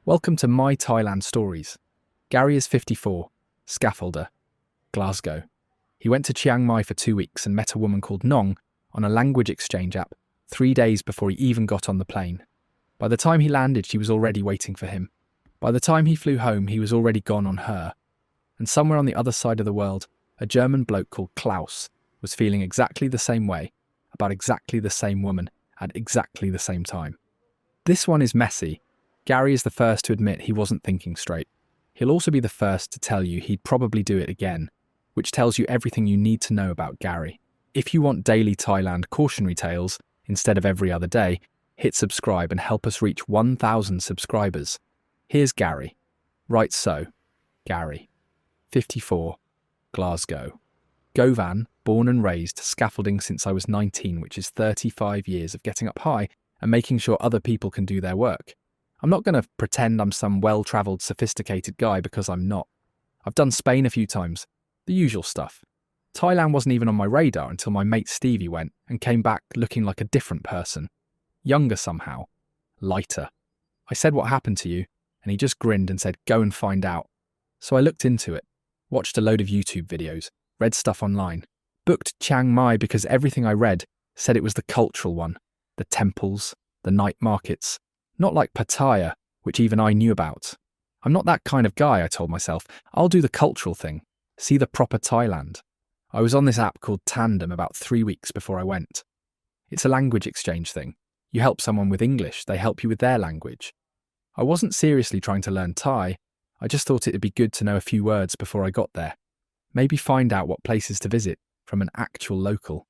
Welcome to My Thailand Stories. Gary is 54, Scaffolder, Glasgow. He went to Chiang Mai for 2 weeks and met a woman called Nong on a language exchange app 3 days before he even got on the plane. By the time he landed, she was already waiting for him. By the time he flew home, he was already gone on her. And somewhere on the other side of the world, a German bloke called Klaus was feeling exactly the same way about exactly the same woman at exactly the same time. This one is messy. Gary is the first to admit he wasn't thinking straight. He'll also be the first to tell you he'd probably do it again, which tells you everything you need to know about Gary. If you want daily Thailand cautionary tales instead of every other day, hit subscribe and help us reach 1,000 subscribers. Here's Gary. Right so, Gary. 54, Glasgow. Govan, born and raised, scaffolding since I was 19, which is 35 years of getting up high and making sure other people can do their work. I'm not going to pretend I'm some well-travelled, sophisticated guy because I'm not. I've done Spain a few times, the usual stuff. Thailand wasn't even on my radar until my mate Stevie went and came back looking like a different person. Younger somehow. Lighter. I said, "What happened to you?" And he just grinned and said, "Go and find out." So I looked into it, watched a load of YouTube videos, read stuff online, booked Chiang Mai because everything I read said it was the cultural one, the temples, the night markets. Not like Pattaya, which even I knew about. I'm not that kind of guy, I told myself. I'll do the cultural thing. See the proper Thailand. I was on this app called Tandem about 3 weeks before I went. It's a language exchange thing. You help someone with English, they help you with their language. I wasn't seriously trying to learn Thai. I just thought it'd be good to know a few words before I got there. Maybe find out what places to visit from an actual local.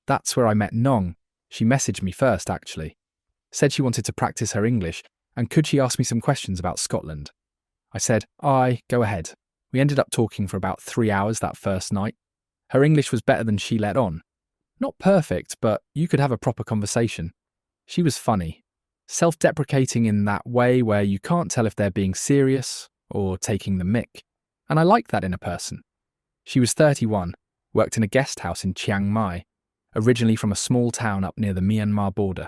That's where I met Nong. She messaged me first, actually. Said she wanted to practice her English, and could she ask me some questions about Scotland? I said, "Aye, go ahead." We ended up talking for about 3 hours that first night. Her English was better than she let on. Not perfect, but you could have a proper conversation. She was funny, self-deprecating in that way where you can't tell if they're being serious or taking the mick. And I like that in a person. She was 31, worked in a guest house in Chiang Mai, originally from a small town up near the Myanmar border.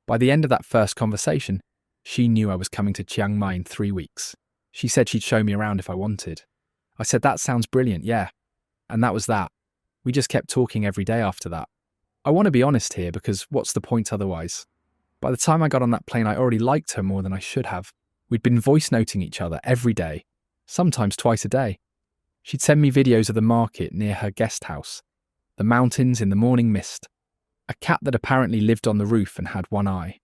By the end of that first conversation, she knew I was coming to Chiang Mai in 3 weeks. She said she'd show me around if I wanted. I said, "That sounds brilliant, yeah." And that was that. We just kept talking every day after that. I want to be honest here because what's the point otherwise? By the time I got on that plane, I already liked her more than I should have. We'd been voice noting each other every day, sometimes twice a day. She'd send me videos of the market near her guest house, the mountains in the morning mist, a cat that apparently lived on the roof and had one eye.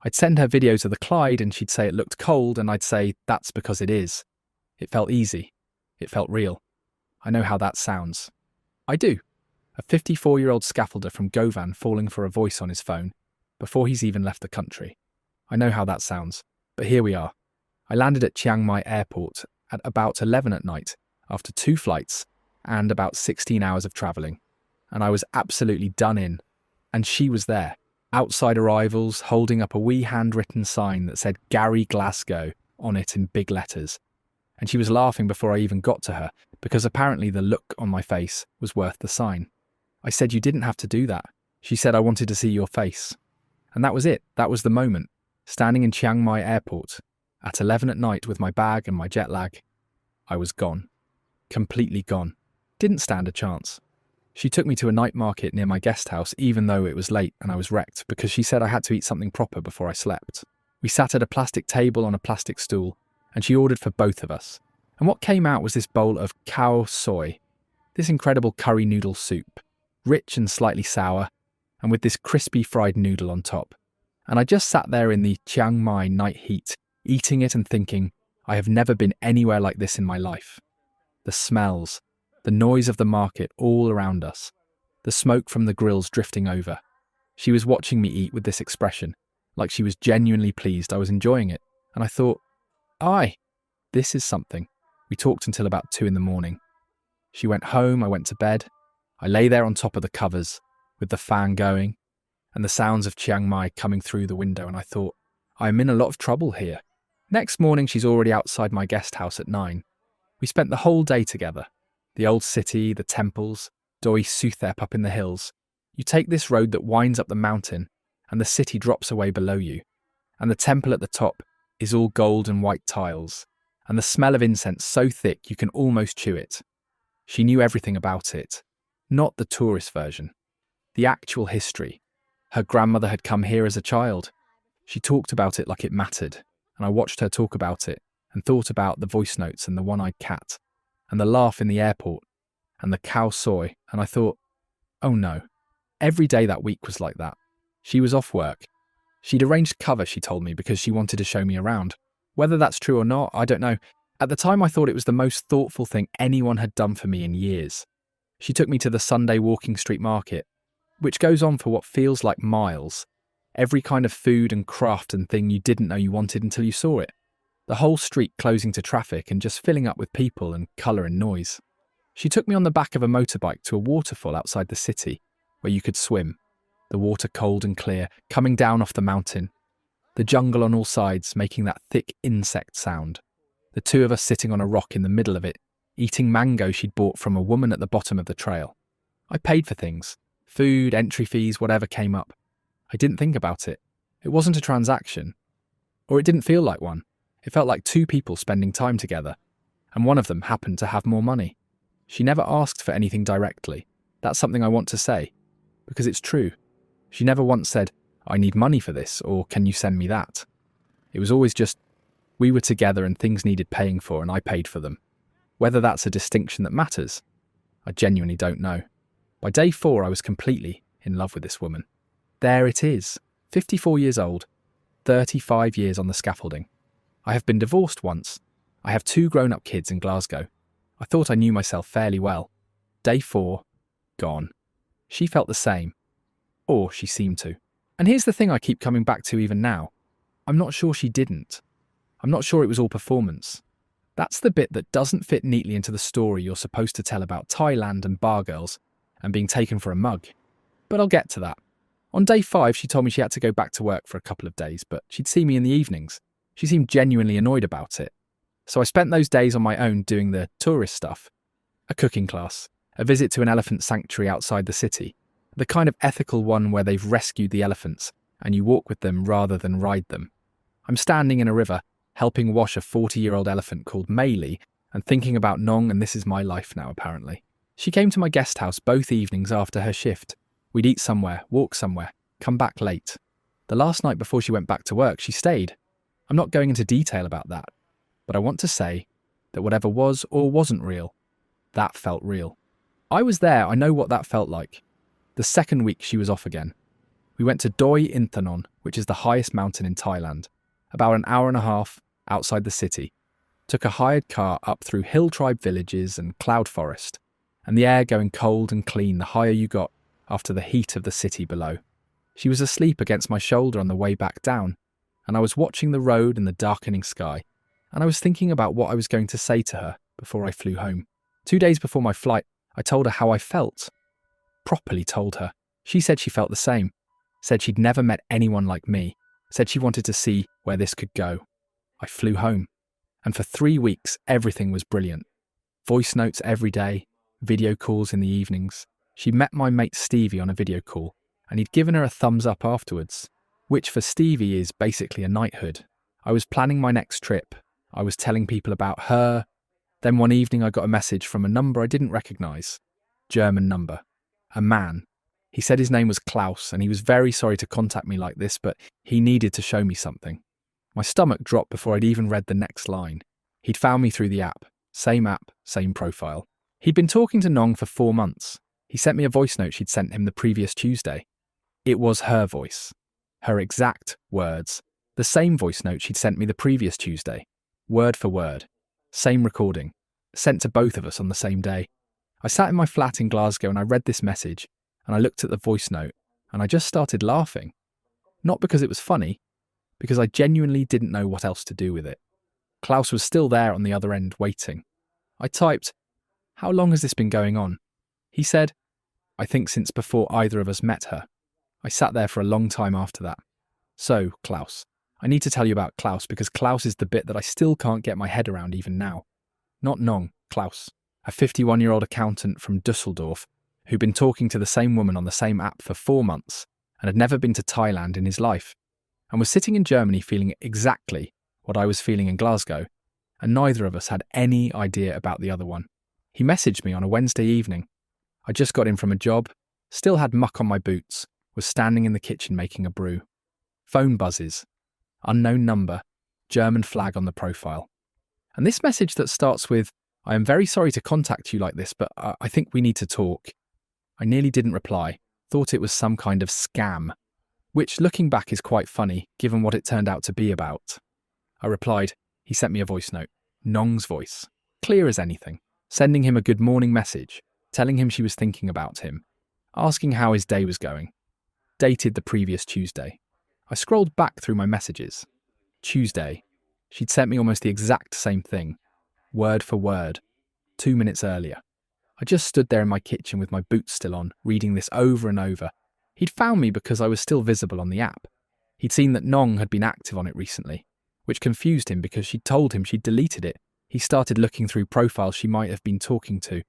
I'd send her videos of the Clyde and she'd say it looked cold and I'd say, "That's because it is." It felt easy. It felt real. I know how that sounds. I do. A 54-year-old scaffolder from Govan falling for a voice on his phone before he's even left the country. I know how that sounds. But here we are. I landed at Chiang Mai airport at about 11 at night after 2 flights and about 16 hours of travelling. And I was absolutely done in. And she was there, outside arrivals, holding up a wee handwritten sign that said Gary Glasgow on it in big letters. And she was laughing before I even got to her, because apparently the look on my face was worth the sign. I said, "You didn't have to do that." She said, "I wanted to see your face." And that was it. That was the moment. Standing in Chiang Mai airport at 11 at night with my bag and my jet lag. I was gone. Completely gone. Didn't stand a chance. She took me to a night market near my guest house even though it was late and I was wrecked because she said I had to eat something proper before I slept. We sat at a plastic table on a plastic stool and she ordered for both of us. And what came out was this bowl of khao soy, this incredible curry noodle soup, rich and slightly sour, and with this crispy fried noodle on top. And I just sat there in the Chiang Mai night heat, eating it and thinking, I have never been anywhere like this in my life. The smells, the noise of the market all around us, the smoke from the grills drifting over. She was watching me eat with this expression, like she was genuinely pleased I was enjoying it. And I thought, aye, this is something. We talked until about 2 in the morning. She went home, I went to bed. I lay there on top of the covers, with the fan going, and the sounds of Chiang Mai coming through the window, and I thought, I am in a lot of trouble here. Next morning, she's already outside my guest house at 9. We spent the whole day together. The old city, the temples, Doi Suthep up in the hills. You take this road that winds up the mountain, and the city drops away below you. And the temple at the top is all gold and white tiles, and the smell of incense so thick you can almost chew it. She knew everything about it, not the tourist version. The actual history. Her grandmother had come here as a child. She talked about it like it mattered, and I watched her talk about it and thought about the voice notes and the one-eyed cat, and the laugh in the airport, and the cow soy, and I thought, oh no. Every day that week was like that. She was off work. She'd arranged cover, she told me, because she wanted to show me around. Whether that's true or not, I don't know. At the time, I thought it was the most thoughtful thing anyone had done for me in years. She took me to the Sunday walking street market, which goes on for what feels like miles. Every kind of food and craft and thing you didn't know you wanted until you saw it. The whole street closing to traffic and just filling up with people and colour and noise. She took me on the back of a motorbike to a waterfall outside the city, where you could swim. The water cold and clear, coming down off the mountain. The jungle on all sides making that thick insect sound. The two of us sitting on a rock in the middle of it, eating mango she'd bought from a woman at the bottom of the trail. I paid for things. Food, entry fees, whatever came up. I didn't think about it. It wasn't a transaction. Or it didn't feel like one. It felt like two people spending time together. And one of them happened to have more money. She never asked for anything directly. That's something I want to say. Because it's true. She never once said, I need money for this, or can you send me that? It was always just, we were together and things needed paying for and I paid for them. Whether that's a distinction that matters, I genuinely don't know. By day 4, I was completely in love with this woman. There it is, 54 years old, 35 years on the scaffolding. I have been divorced once. I have 2 grown-up kids in Glasgow. I thought I knew myself fairly well. Day 4, gone. She felt the same. Or she seemed to. And here's the thing I keep coming back to even now. I'm not sure she didn't. I'm not sure it was all performance. That's the bit that doesn't fit neatly into the story you're supposed to tell about Thailand and bar girls and being taken for a mug. But I'll get to that. On day 5, she told me she had to go back to work for a couple of days, but she'd see me in the evenings. She seemed genuinely annoyed about it. So I spent those days on my own doing the tourist stuff. A cooking class, a visit to an elephant sanctuary outside the city, the kind of ethical one where they've rescued the elephants and you walk with them rather than ride them. I'm standing in a river, helping wash a 40-year-old elephant called Maylee and thinking about Nong, and this is my life now apparently. She came to my guest house both evenings after her shift. We'd eat somewhere, walk somewhere, come back late. The last night before she went back to work, she stayed. I'm not going into detail about that, but I want to say that whatever was or wasn't real, that felt real. I was there, I know what that felt like. The second week she was off again. We went to Doi Inthanon, which is the highest mountain in Thailand, about an hour and a half outside the city. Took a hired car up through hill tribe villages and cloud forest, and the air going cold and clean the higher you got after the heat of the city below. She was asleep against my shoulder on the way back down, and I was watching the road and the darkening sky, and I was thinking about what I was going to say to her before I flew home. 2 days before my flight, I told her how I felt. Properly told her. She said she felt the same. Said she'd never met anyone like me. Said she wanted to see where this could go. I flew home. And for 3 weeks, everything was brilliant. Voice notes every day, video calls in the evenings. She met my mate Stevie on a video call, and he'd given her a thumbs up afterwards, which for Stevie is basically a knighthood. I was planning my next trip. I was telling people about her. Then one evening I got a message from a number I didn't recognise. German number. A man. He said his name was Klaus, and he was very sorry to contact me like this, but he needed to show me something. My stomach dropped before I'd even read the next line. He'd found me through the app, same profile. He'd been talking to Nong for 4 months. He sent me a voice note she'd sent him the previous Tuesday. It was her voice. Her exact words. The same voice note she'd sent me the previous Tuesday. Word for word. Same recording. Sent to both of us on the same day. I sat in my flat in Glasgow and I read this message, and I looked at the voice note, and I just started laughing. Not because it was funny, because I genuinely didn't know what else to do with it. Klaus was still there on the other end, waiting. I typed, "How long has this been going on?" He said, "I think since before either of us met her." I sat there for a long time after that. So, Klaus. I need to tell you about Klaus because Klaus is the bit that I still can't get my head around even now. Not Nong, Klaus. A 51-year-old accountant from Dusseldorf who'd been talking to the same woman on the same app for 4 months and had never been to Thailand in his life, and was sitting in Germany feeling exactly what I was feeling in Glasgow, and neither of us had any idea about the other one. He messaged me on a Wednesday evening. I just got in from a job, still had muck on my boots, was standing in the kitchen making a brew. Phone buzzes. Unknown number, German flag on the profile. And this message that starts with, "I am very sorry to contact you like this, but I think we need to talk." I nearly didn't reply, thought it was some kind of scam, which looking back is quite funny given what it turned out to be about. I replied. He sent me a voice note, Nong's voice, clear as anything, sending him a good morning message, telling him she was thinking about him, asking how his day was going. Dated the previous Tuesday. I scrolled back through my messages. Tuesday. She'd sent me almost the exact same thing, word for word, 2 minutes earlier. I just stood there in my kitchen with my boots still on, reading this over and over. He'd found me because I was still visible on the app. He'd seen that Nong had been active on it recently, which confused him because she'd told him she'd deleted it. He started looking through profiles she might have been talking to.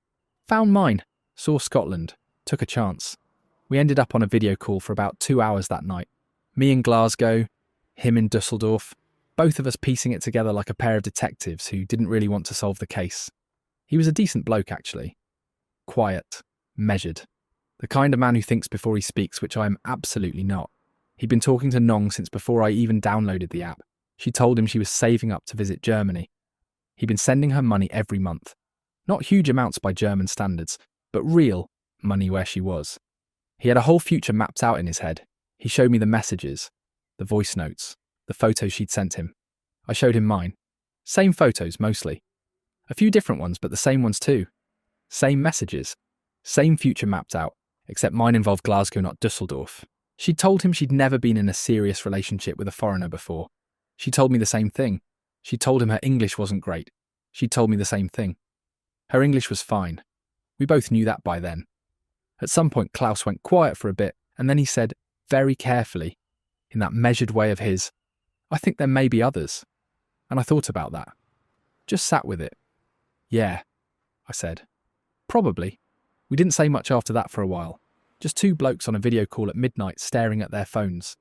Found mine, saw Scotland, took a chance. We ended up on a video call for about 2 hours that night. Me in Glasgow, him in Dusseldorf, both of us piecing it together like a pair of detectives who didn't really want to solve the case. He was a decent bloke, actually. Quiet, measured. The kind of man who thinks before he speaks, which I am absolutely not. He'd been talking to Nong since before I even downloaded the app. She told him she was saving up to visit Germany. He'd been sending her money every month. Not huge amounts by German standards, but real money where she was. He had a whole future mapped out in his head. He showed me the messages, the voice notes, the photos she'd sent him. I showed him mine. Same photos, mostly. A few different ones, but the same ones too. Same messages. Same future mapped out, except mine involved Glasgow, not Dusseldorf. She'd told him she'd never been in a serious relationship with a foreigner before. She told me the same thing. She told him her English wasn't great. She told me the same thing. Her English was fine. We both knew that by then. At some point, Klaus went quiet for a bit, and then he said, very carefully, in that measured way of his, "I think there may be others." And I thought about that. Just sat with it. "Yeah," I said. "Probably." We didn't say much after that for a while. Just two blokes on a video call at midnight staring at their phones.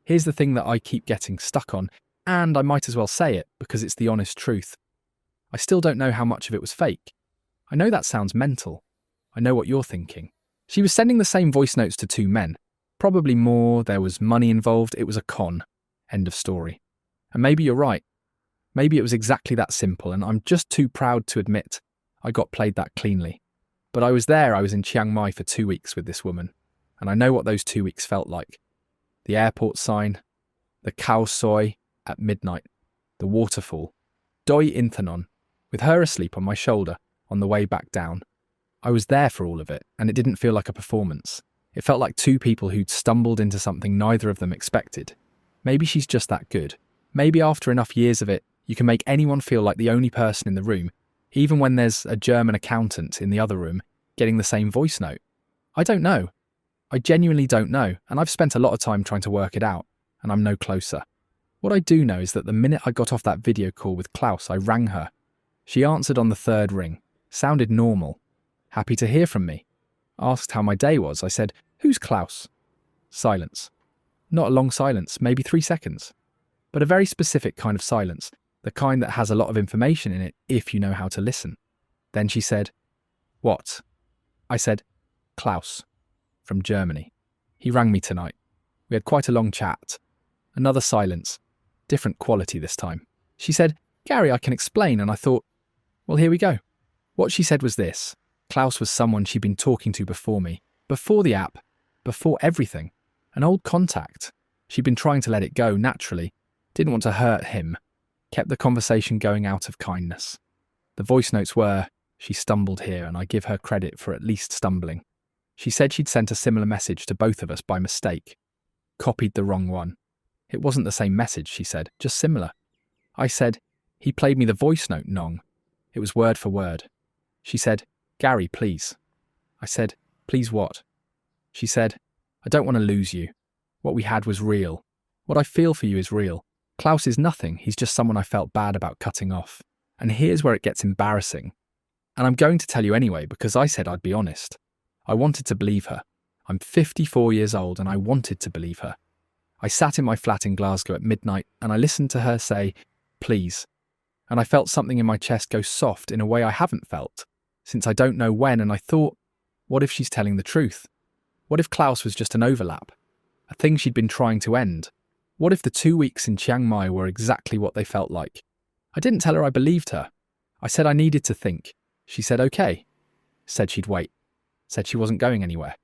Here's the thing that I keep getting stuck on, and I might as well say it because it's the honest truth. I still don't know how much of it was fake. I know that sounds mental. I know what you're thinking. She was sending the same voice notes to two men. Probably more, there was money involved, it was a con. End of story. And maybe you're right. Maybe it was exactly that simple, and I'm just too proud to admit I got played that cleanly. But I was in Chiang Mai for 2 weeks with this woman, and I know what those 2 weeks felt like. The airport sign, the khao soi at midnight, the waterfall, Doi Inthanon, with her asleep on my shoulder on the way back down. I was there for all of it, and it didn't feel like a performance. It felt like two people who'd stumbled into something neither of them expected. Maybe she's just that good. Maybe after enough years of it, you can make anyone feel like the only person in the room, even when there's a German accountant in the other room getting the same voice note. I don't know. I genuinely don't know, and I've spent a lot of time trying to work it out, and I'm no closer. What I do know is that the minute I got off that video call with Klaus, I rang her. She answered on the third ring, sounded normal, happy to hear from me. Asked how my day was. I said, "Who's Klaus?" Silence. Not a long silence, maybe 3 seconds. But a very specific kind of silence, the kind that has a lot of information in it if you know how to listen. Then she said, "What?" I said, "Klaus, from Germany. He rang me tonight. We had quite a long chat." Another silence, different quality this time. She said, "Gary, I can explain," and I thought, well, here we go. What she said was this. Klaus was someone she'd been talking to before me, before the app, before everything. An old contact. She'd been trying to let it go naturally, didn't want to hurt him, kept the conversation going out of kindness. The voice notes were, she stumbled here, and I give her credit for at least stumbling. She said she'd sent a similar message to both of us by mistake. Copied the wrong one. It wasn't the same message, she said, just similar. I said, "He played me the voice note, Nong." It was word for word. She said, "Gary, please." I said, "Please what?" She said, "I don't want to lose you. What we had was real. What I feel for you is real. Klaus is nothing, he's just someone I felt bad about cutting off. And here's where it gets embarrassing. And I'm going to tell you anyway because I said I'd be honest. I wanted to believe her. I'm 54 years old and I wanted to believe her. I sat in my flat in Glasgow at midnight and I listened to her say, please. And I felt something in my chest go soft in a way I haven't felt, since I don't know when, and I thought, what if she's telling the truth? What if Klaus was just an overlap? A thing she'd been trying to end? What if the 2 weeks in Chiang Mai were exactly what they felt like? I didn't tell her I believed her. I said I needed to think. She said okay. Said she'd wait. Said she wasn't going anywhere.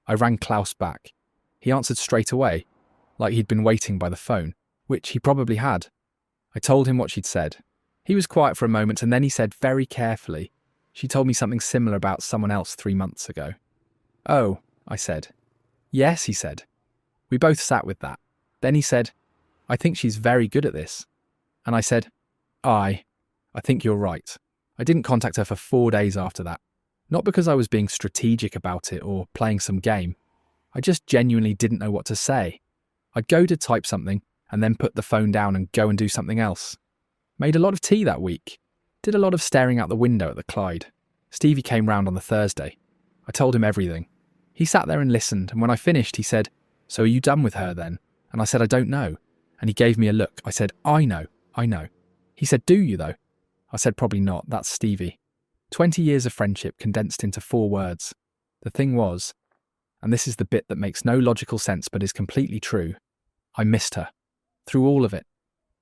I rang Klaus back. He answered straight away, like he'd been waiting by the phone, which he probably had. I told him what she'd said. He was quiet for a moment and then he said very carefully, she told me something similar about someone else 3 months ago. Oh, I said. Yes, he said. We both sat with that. Then he said, I think she's very good at this. And I said, I think you're right. I didn't contact her for 4 days after that. Not because I was being strategic about it or playing some game. I just genuinely didn't know what to say. I'd go to type something and then put the phone down and go and do something else. Made a lot of tea that week. Did a lot of staring out the window at the Clyde. Stevie came round on the Thursday. I told him everything. He sat there and listened, and when I finished, he said, So are you done with her then? And I said, I don't know. And he gave me a look. I said, I know. He said, do you though? I said, probably not. That's Stevie. 20 years of friendship condensed into 4 words. The thing was, and this is the bit that makes no logical sense but is completely true, I missed her. Through all of it.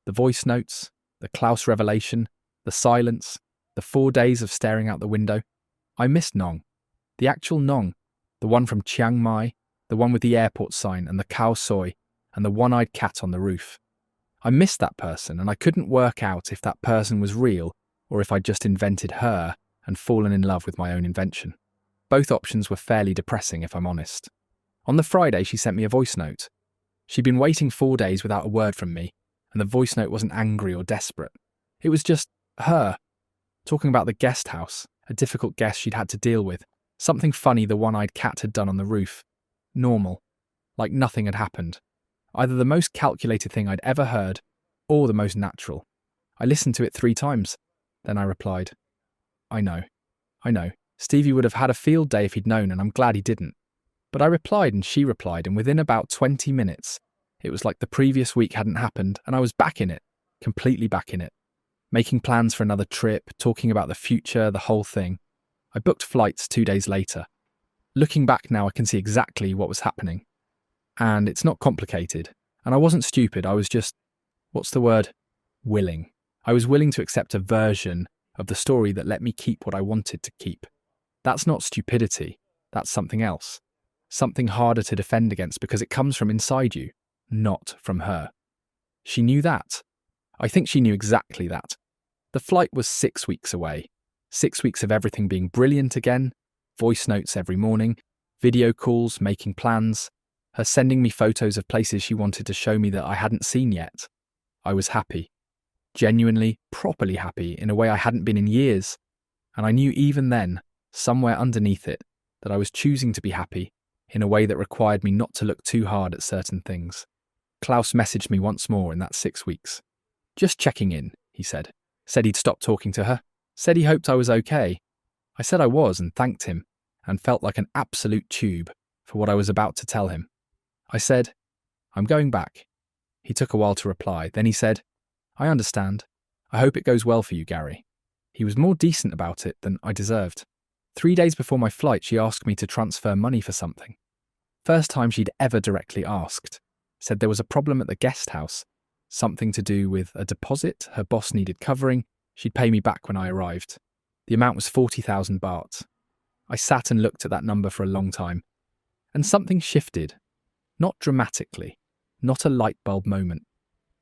The voice notes, the Klaus revelation, the silence, the 4 days of staring out the window. I missed Nong. The actual Nong. The one from Chiang Mai, the one with the airport sign and the cow soy and the one-eyed cat on the roof. I missed that person and I couldn't work out if that person was real or if I'd just invented her and fallen in love with my own invention. Both options were fairly depressing if I'm honest. On the Friday she sent me a voice note. She'd been waiting 4 days without a word from me and the voice note wasn't angry or desperate. It was just her, talking about the guest house, a difficult guest she'd had to deal with, something funny the one-eyed cat had done on the roof. Normal. Like nothing had happened. Either the most calculated thing I'd ever heard, or the most natural. I listened to it 3 times. Then I replied, I know. Stevie would have had a field day if he'd known, and I'm glad he didn't. But I replied and she replied, and within about 20 minutes, it was like the previous week hadn't happened, and I was back in it, completely back in it. Making plans for another trip, talking about the future, the whole thing. I booked flights 2 days later. Looking back now, I can see exactly what was happening. And it's not complicated. And I wasn't stupid, I was just, willing. I was willing to accept a version of the story that let me keep what I wanted to keep. That's not stupidity, that's something else. Something harder to defend against because it comes from inside you, not from her. She knew that. I think she knew exactly that. The flight was 6 weeks away. 6 weeks of everything being brilliant again, voice notes every morning, video calls, making plans, her sending me photos of places she wanted to show me that I hadn't seen yet. I was happy. Genuinely, properly happy in a way I hadn't been in years. And I knew even then, somewhere underneath it, that I was choosing to be happy in a way that required me not to look too hard at certain things. Klaus messaged me once more in that 6 weeks. Just checking in, he said. Said he'd stopped talking to her. Said he hoped I was okay. I said I was and thanked him, and felt like an absolute tube for what I was about to tell him. I said, I'm going back. He took a while to reply. Then he said, I understand. I hope it goes well for you, Gary. He was more decent about it than I deserved. 3 days before my flight, she asked me to transfer money for something. First time she'd ever directly asked. Said there was a problem at the guest house. Something to do with a deposit her boss needed covering. She'd pay me back when I arrived. The amount was 40,000 baht. I sat and looked at that number for a long time. And something shifted. Not dramatically. Not a light bulb moment.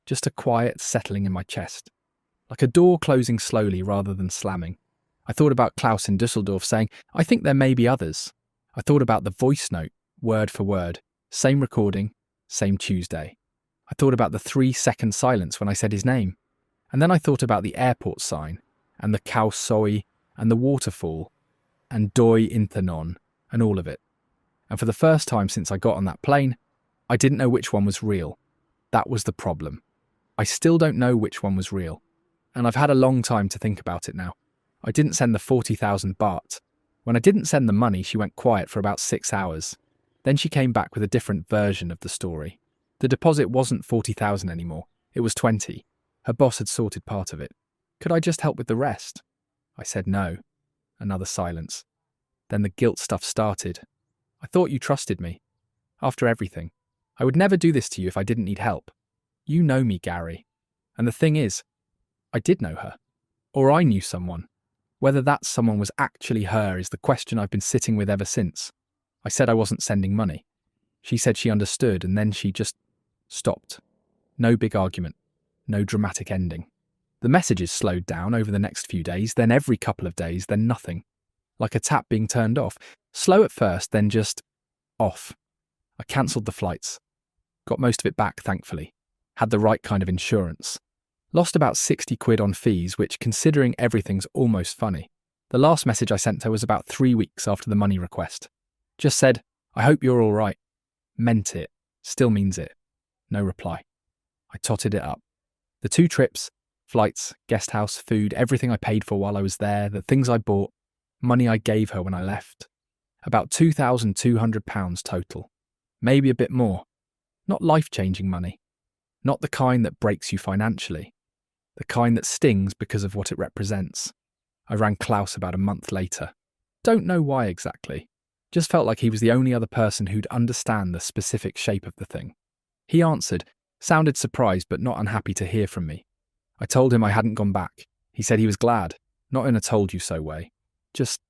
Just a quiet settling in my chest. Like a door closing slowly rather than slamming. I thought about Klaus in Dusseldorf saying, I think there may be others. I thought about the voice note, word for word. Same recording, same Tuesday. I thought about the 3-second silence when I said his name. And then I thought about the airport sign, and the cow soy, and the waterfall, and doi inthanon, and all of it. And for the first time since I got on that plane, I didn't know which one was real. That was the problem. I still don't know which one was real. And I've had a long time to think about it now. I didn't send the 40,000 baht. When I didn't send the money, she went quiet for about 6 hours. Then she came back with a different version of the story. The deposit wasn't 40,000 anymore. It was 20. Her boss had sorted part of it. Could I just help with the rest? I said no. Another silence. Then the guilt stuff started. I thought you trusted me. After everything. I would never do this to you if I didn't need help. You know me, Gary. And the thing is, I did know her. Or I knew someone. Whether that someone was actually her is the question I've been sitting with ever since. I said I wasn't sending money. She said she understood, and then she just stopped. No big argument. No dramatic ending. The messages slowed down over the next few days, then every couple of days, then nothing. Like a tap being turned off. Slow at first, then just off. I cancelled the flights. Got most of it back, thankfully. Had the right kind of insurance. Lost about 60 quid on fees, which, considering everything's, almost funny. The last message I sent her was about 3 weeks after the money request. Just said, I hope you're all right. Meant it. Still means it. No reply. I totted it up. The 2 trips, flights, guest house, food, everything I paid for while I was there, the things I bought, money I gave her when I left. About £2,200 total. Maybe a bit more. Not life-changing money. Not the kind that breaks you financially. The kind that stings because of what it represents. I rang Klaus about a month later. Don't know why exactly. Just felt like he was the only other person who'd understand the specific shape of the thing. He answered, sounded surprised but not unhappy to hear from me. I told him I hadn't gone back. He said he was glad, not in a told-you-so way. Just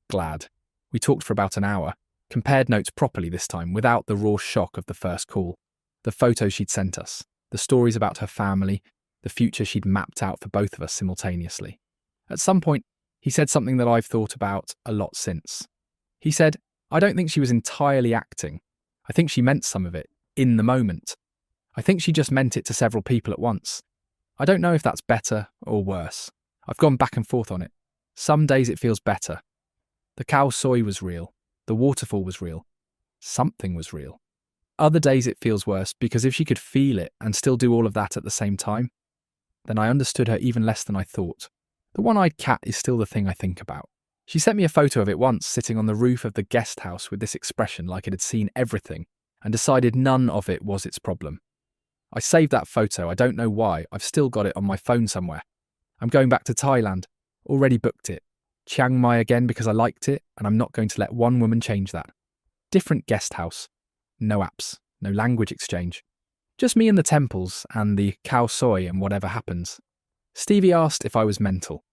glad. We talked for about an hour, compared notes properly this time, without the raw shock of the first call. The photos she'd sent us, the stories about her family, the future she'd mapped out for both of us simultaneously. At some point, he said something that I've thought about a lot since. He said, I don't think she was entirely acting. I think she meant some of it, in the moment. I think she just meant it to several people at once. I don't know if that's better or worse. I've gone back and forth on it. Some days it feels better. The khao soi was real. The waterfall was real. Something was real. Other days it feels worse because if she could feel it and still do all of that at the same time, then I understood her even less than I thought. The one-eyed cat is still the thing I think about. She sent me a photo of it once sitting on the roof of the guest house with this expression like it had seen everything and decided none of it was its problem. I saved that photo, I don't know why, I've still got it on my phone somewhere. I'm going back to Thailand, already booked it. Chiang Mai again because I liked it and I'm not going to let one woman change that. Different guest house. No apps, no language exchange. Just me and the temples and the khao soi and whatever happens. Stevie asked if I was mental.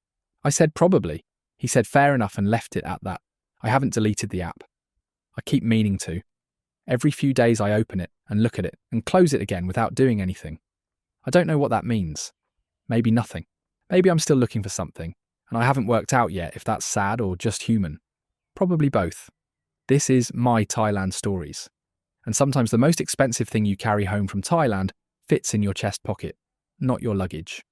I said probably. He said fair enough and left it at that. I haven't deleted the app. I keep meaning to. Every few days I open it and look at it and close it again without doing anything. I don't know what that means. Maybe nothing. Maybe I'm still looking for something, and I haven't worked out yet if that's sad or just human. Probably both. This is my Thailand stories. And sometimes the most expensive thing you carry home from Thailand fits in your chest pocket, not your luggage.